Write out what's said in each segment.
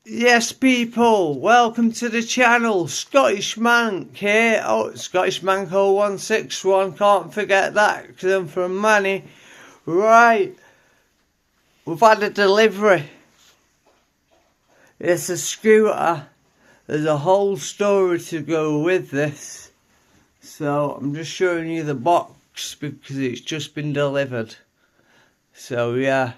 Yes, people, welcome to the channel. Scottish Mank here. Oh, Scottish Mank 0161, can't forget that because I'm from Manny. Right, we've had a delivery. It's a scooter. There's a whole story to go with this. So I'm just showing you the box because it's just been delivered. So yeah,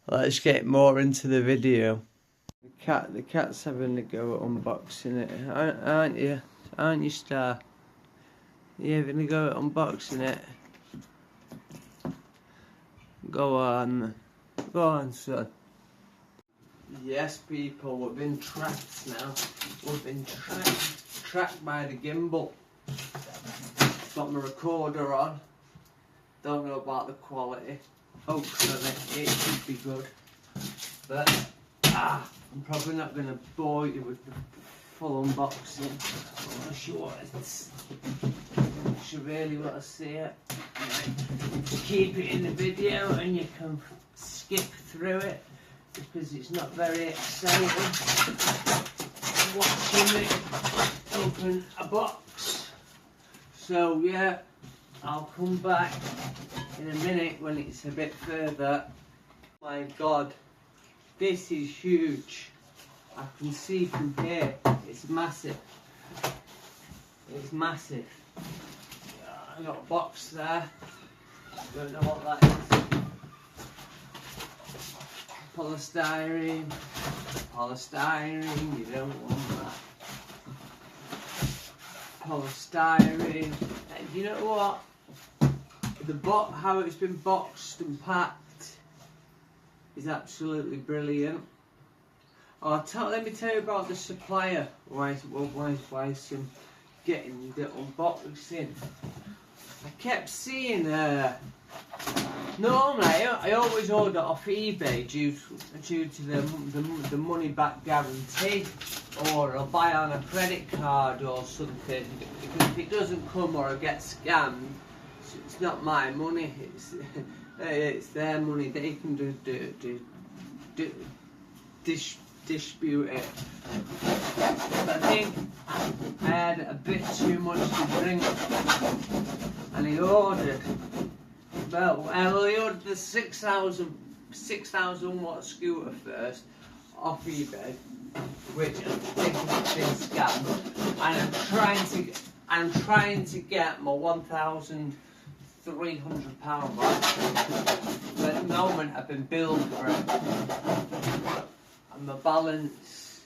let's get more into the video. The cat's having a go at unboxing it, aren't you? Aren't you, Star? You having a go at unboxing it? Go on, son. Yes, people, we've been tracked now. We've been tracked by the gimbal. Got my recorder on. Don't know about the quality. Hopefully it should be good. But I'm probably not going to bore you with the full unboxing unless you want it. Unless you really want to see it. Keep it in the video and you can skip through it because it's not very exciting watching me open a box. So yeah, I'll come back in a minute when it's a bit further. My God. This is huge. I can see from here. It's massive. It's massive. I got a box there. Don't know what that is. Polystyrene. Polystyrene. You don't want that. Polystyrene. And you know what? How it's been boxed and packed is absolutely brilliant. Let me tell you about the supplier. Why some getting the unboxing. I kept seeing normally I always order off eBay due to the money back guarantee, or I'll buy on a credit card or something. Because if it doesn't come or I get scammed, it's not my money. It's their money. They can dispute it. But I think I had a bit too much to drink, and he ordered. Well, he ordered the 6,000 watt scooter first off eBay, which I think has been scammed. And I'm trying to get my £1,300 back. But at the moment I've been billed for it. And my balance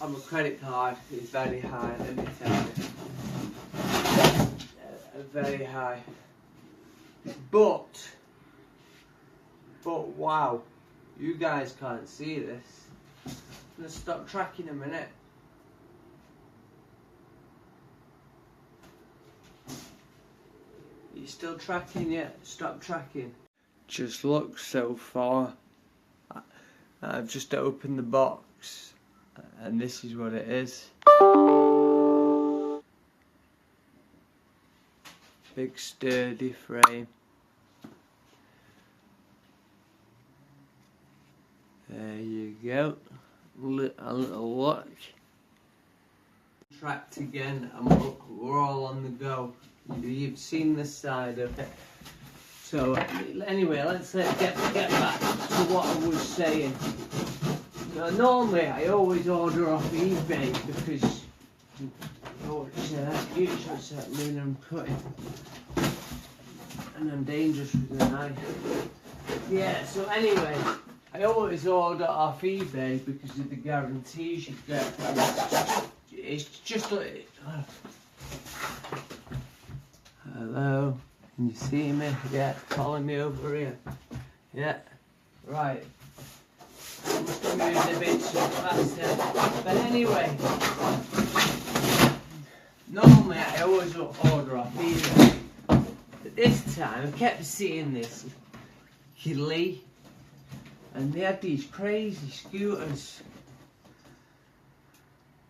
on my credit card is very high, let me tell you. Very high. But wow, you guys can't see this. I'm going to stop tracking a minute. You still tracking yet? Stop tracking. Just look so far. I've just opened the box and this is what it is. Big sturdy frame. There you go. A little look. Tracked again and we're all on the go. You've seen this side of it. So anyway, let's get back to what I was saying. Now, normally I always order off eBay because usually I'm cutting and I'm dangerous with a knife. Yeah, so anyway, I always order off eBay because of the guarantees you get. It's just like... Hello, can you see me? Yeah, calling me over here. Yeah, right. I must have moved a bit too fast. But anyway, normally I always order off eBay. But this time I kept seeing this Lee, and they had these crazy scooters.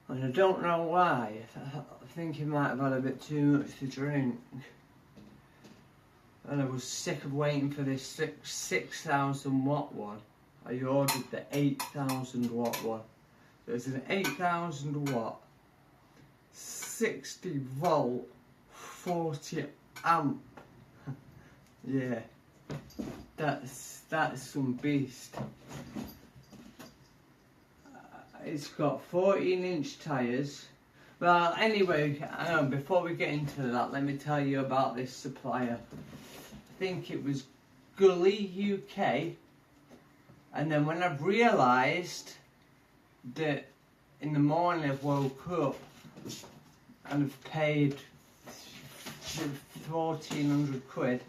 And I don't know why. I think he might have had a bit too much to drink. And I was sick of waiting for this 6,000 watt one. I ordered the 8,000 watt one. So it's an 8,000 watt, 60 volt, 40 amp. Yeah, that's some beast. It's got 14-inch tyres. Well, anyway, before we get into that, let me tell you about this supplier. I think it was Gully UK, and then when I've realised that in the morning I've woke up and I've paid 1,400 quid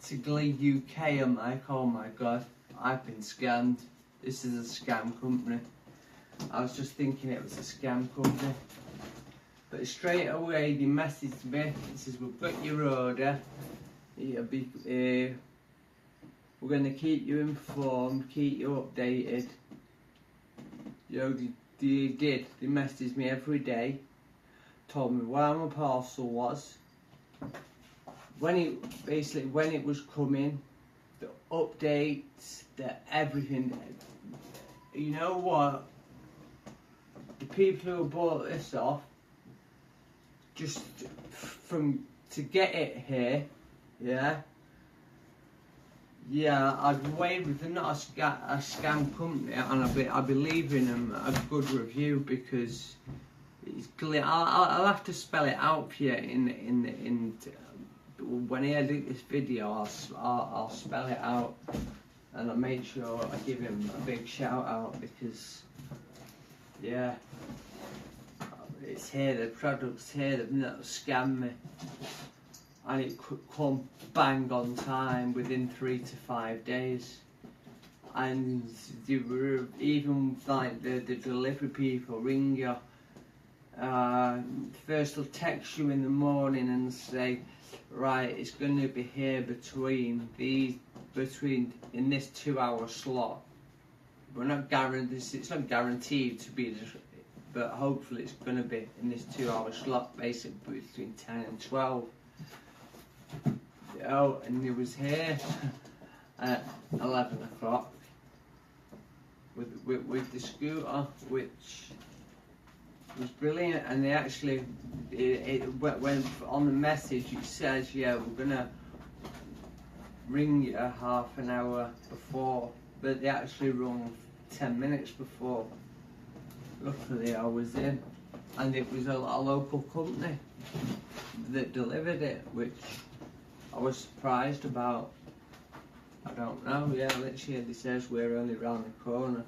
to Glee UK, I'm like, oh my god, I've been scammed. This is a scam company. I was just thinking it was a scam company. But straight away they messaged me and says, we've got your order. It'll be, we're going to keep you informed, keep you updated. You know, they did. They messaged me every day, told me where my parcel was, when it was coming, the updates, the everything. You know what? The people who bought this off, just to get it here, yeah, I'd wait with them, not a scam company, and I'll be leaving them a good review because it's clear. I'll have to spell it out for you when I edit this video. I'll spell it out, and I'll make sure I give him a big shout out because, yeah, it's here, the product's here, they've not scammed me, and it could come bang on time within 3 to 5 days. And they were even like the delivery people ring you. First they'll text you in the morning and say, right, it's going to be here between in this 2-hour slot. We're not guaranteed. It's not guaranteed to be, but hopefully it's going to be in this 2-hour slot, basically between 10 and 12. Oh, and it was here at 11 o'clock with the scooter, which was brilliant. And they actually, when on the message it says, yeah, we're gonna ring you half an hour before, but they actually rung 10 minutes before. Luckily I was in, and it was a local company that delivered it, which I was surprised about. I don't know, yeah, literally it says we're only round the corner,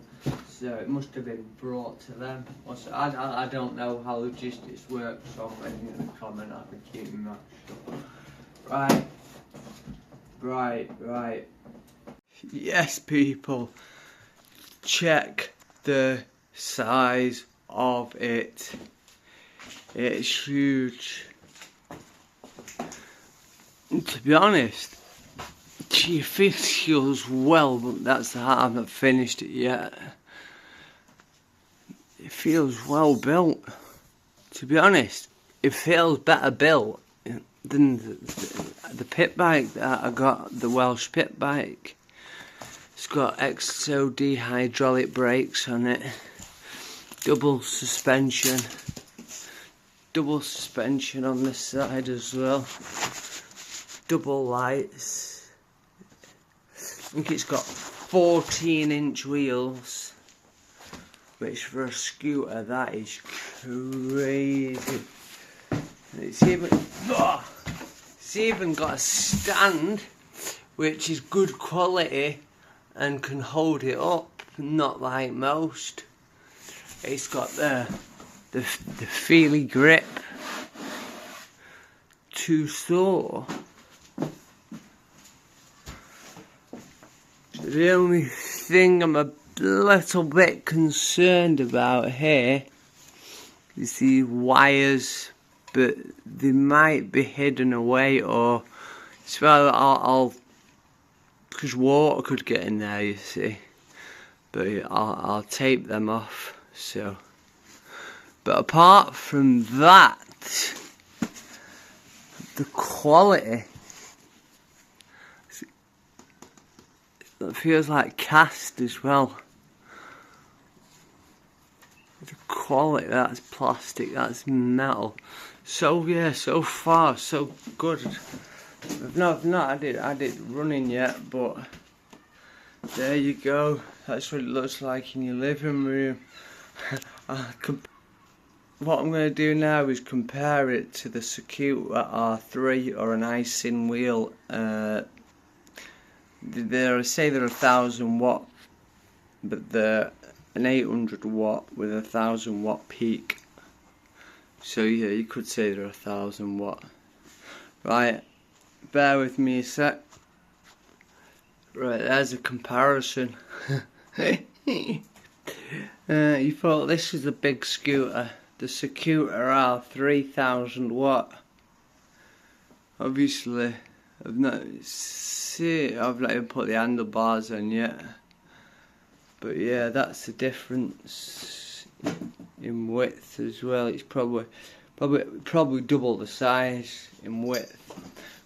so it must have been brought to them. Also, I don't know how logistics work, so I'm making in the comment, I've been keeping that shut. Right. Yes, people, check the size of it. It's huge. And to be honest, it feels well, but that's the heart. I've not finished it yet. It feels well built. To be honest, it feels better built than the pit bike that I got, the Welsh pit bike. It's got XOD hydraulic brakes on it, double suspension on this side as well, double lights. I think it's got 14-inch wheels, which for a scooter, that is crazy. It's even got a stand, which is good quality and can hold it up, not like most. It's got the feely grip Toursor. The only thing I'm a little bit concerned about here is the wires, but they might be hidden away, or well, because water could get in there, you see. But I'll tape them off. So, but apart from that, the quality, That feels like cast as well. The quality, that's plastic, that's metal. So yeah, so far, so good. I've not had it running yet, but there you go. That's what it looks like in your living room. What I'm going to do now is compare it to the Supplier R3 or an icing wheel. They say they're 1,000 watt, but they're an 800 watt with a 1,000 watt peak. So yeah, you could say they're 1,000 watt. Right, bear with me a sec. Right, there's a comparison. You thought this was a big scooter. The Supplier R 3,000 watt. Obviously, I've not even put the handlebars on yet. But yeah, that's the difference in width as well. It's probably double the size in width,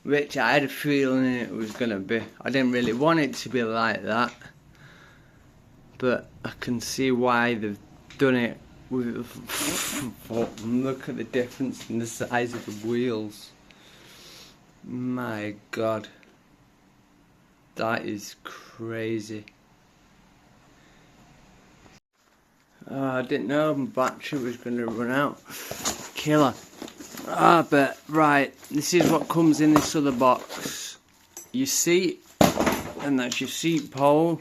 which I had a feeling it was gonna be. I didn't really want it to be like that, but I can see why they've done it. Look at the difference in the size of the wheels. My God, that is crazy. I didn't know my battery was going to run out. Killer. But right, this is what comes in this other box. Your seat, and that's your seat pole.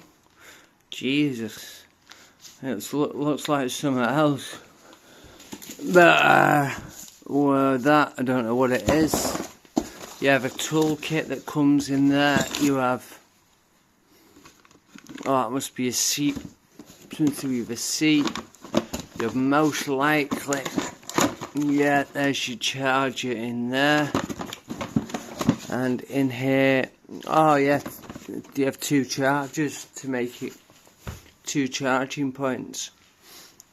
Jesus. It looks like something else. But, well, that, I don't know what it is. You have a toolkit that comes in there. You have, it must be a seat. Something to do with a seat. You have most likely, yeah, there's your charger in there. And in here, oh yeah, you have two chargers to make it, two charging points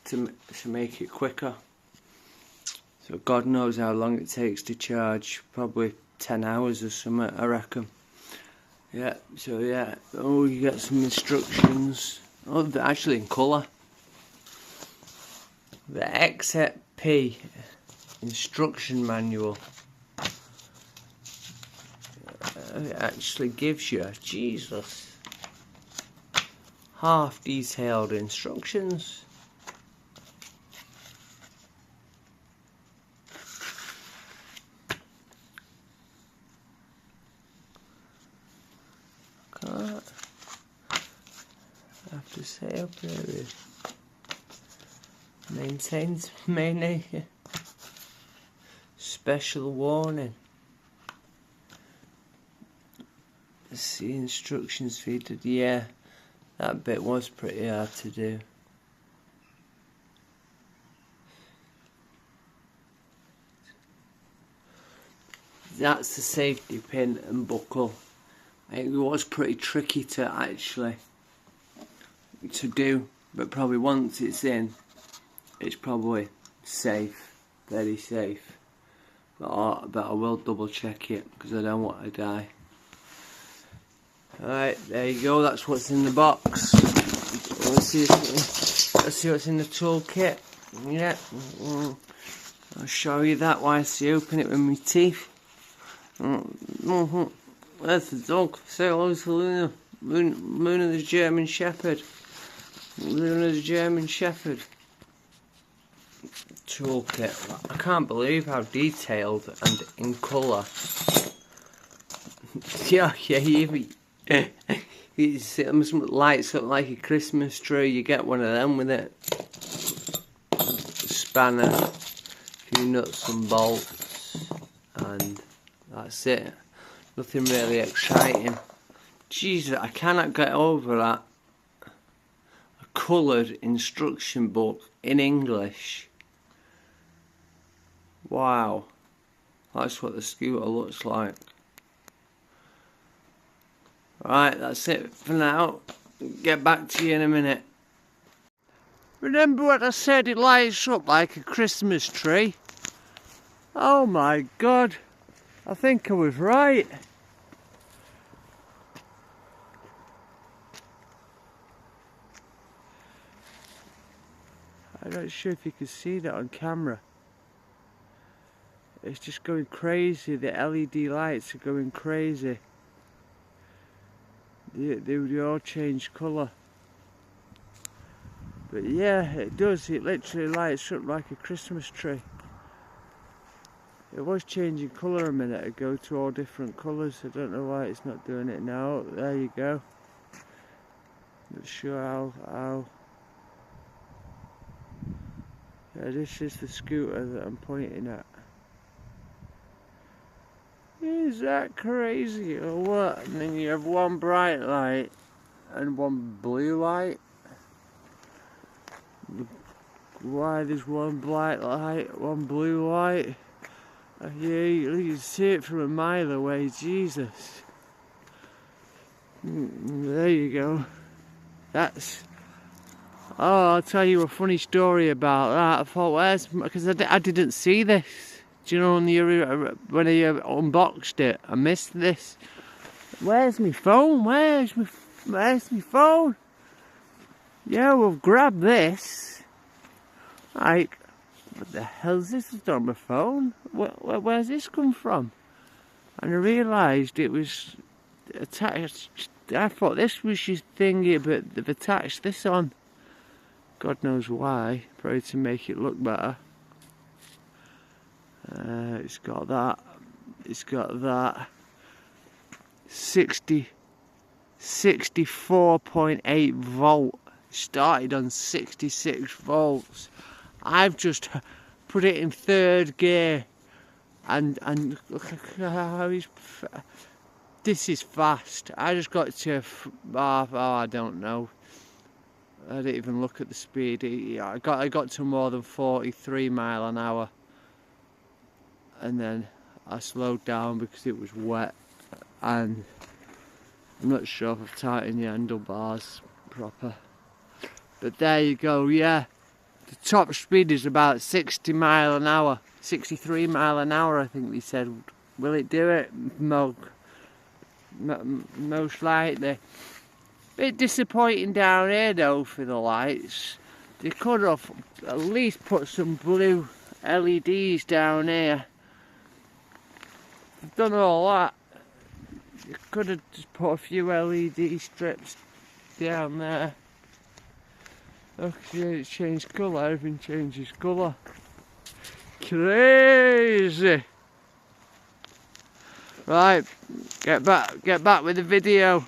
to make it quicker. So God knows how long it takes to charge, probably 10 hours or something, I reckon. Yeah, so yeah, oh, you get some instructions. Oh, they're actually in colour. The XP instruction manual. It actually gives you, Jesus, half detailed instructions. Can't have to say up there is maintains special warning. See instructions featured. Yeah, that bit was pretty hard to do. That's the safety pin and buckle. It was pretty tricky to actually do, but probably once it's in, it's probably safe, very safe. But I will double check it because I don't want to die. Alright, there you go, that's what's in the box. Let's see what's in the toolkit. Yeah, I'll show you that whilst you open it with my teeth. There's the dog. Say hello to Luna. Luna the German Shepherd. Luna the German Shepherd. Toolkit. I can't believe how detailed and in colour. Yeah, it must lights up like a Christmas tree. You get one of them with it. Spanner, a few nuts and bolts, and that's it. Nothing really exciting. Jesus, I cannot get over that. A coloured instruction book in English. Wow, that's what the scooter looks like. Right, that's it for now. Get back to you in a minute. Remember what I said, it lights up like a Christmas tree? Oh my God, I think I was right. I'm not sure if you can see that on camera. It's just going crazy. The LED lights are going crazy. They all change colour. But yeah, it does. It literally lights up like a Christmas tree. It was changing colour a minute ago to all different colours. I don't know why it's not doing it now. There you go. Not sure how. Yeah, this is the scooter that I'm pointing at. Is that crazy or what? And then you have one bright light and one blue light. Why there's one bright light, one blue light? Yeah, you can see it from a mile away, Jesus. There you go. That's... Oh, I'll tell you a funny story about that. I thought, because I didn't see this. Do you know when I unboxed it, I missed this. Where's my phone? Where's my phone? Yeah, we'll grab this. Like, what the hell's this? It's on my phone. Where's this come from? And I realised it was attached. I thought this was your thingy, but they've attached this on. God knows why. Probably to make it look better. It's got that. It's got that. 64.8 volt. Started on 66 volts. I've just put it in third gear, and look how he's. This is fast. I just got to. I don't know. I didn't even look at the speed. I got to more than 43 mile an hour, and then I slowed down because it was wet, and I'm not sure if I've tightened the handlebars proper. But there you go. Yeah, the top speed is about 60 mile an hour, 63 mile an hour. I think they said. Will it do it? Most likely. Bit disappointing down here though for the lights. They could have at least put some blue LEDs down here. They've done all that. You could have just put a few LED strips down there. Okay, it's changed colour. Everything changes colour. Crazy. Right, get back with the video.